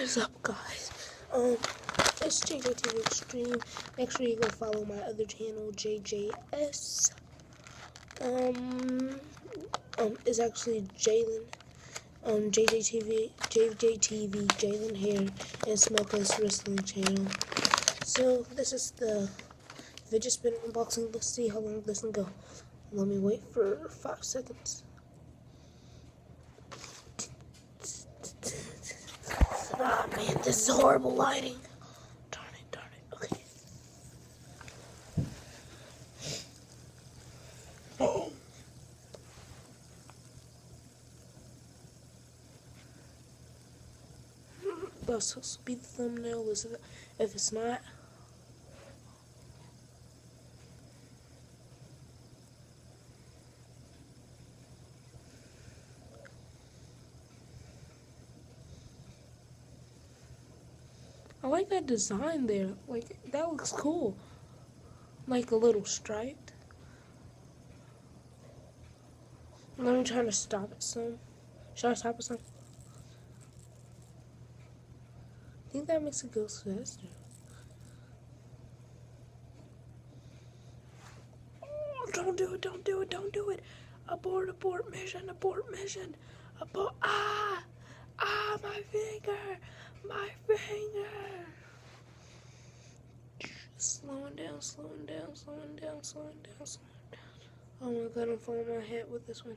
is up, guys? It's JJTV Extreme. Make sure you go follow my other channel, JJS. It's actually Jalen. JJTV, Jalen here, and Smokeless Wrestling channel. So this is the fidget spinner unboxing. Let's see how long this can go. Let me wait for 5 seconds. Ah, man, this is horrible lighting. Darn it, okay. Oh. That's supposed to be the thumbnail, is it? If it's not, I like that design there. Like, that looks cool. Like a little striped. Let me try to stop it some. Should I stop it some? I think that makes it go faster. Oh, don't do it. Abort mission. My finger. Slowing down. Oh my god, I'm falling my head with this one.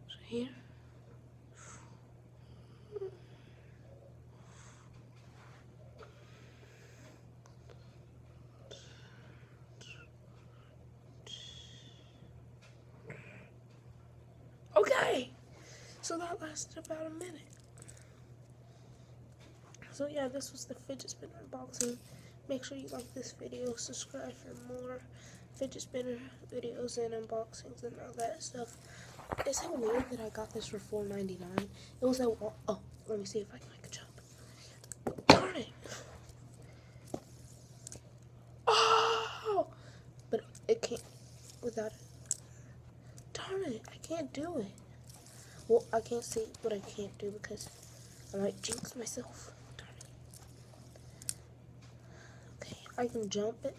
So here. Okay, so that lasted about a minute. So yeah, this was the fidget spinner unboxing. Make sure you like this video, subscribe for more fidget spinner videos and unboxings and all that stuff. Is it weird that I got this for $4.99? It was at oh, let me see if I can make a jump. Darn it! Oh! But it can't without it. Darn it! I can't do it. Well, I can't see what I can't do because I might jinx myself. Darn it. Okay, I can jump it.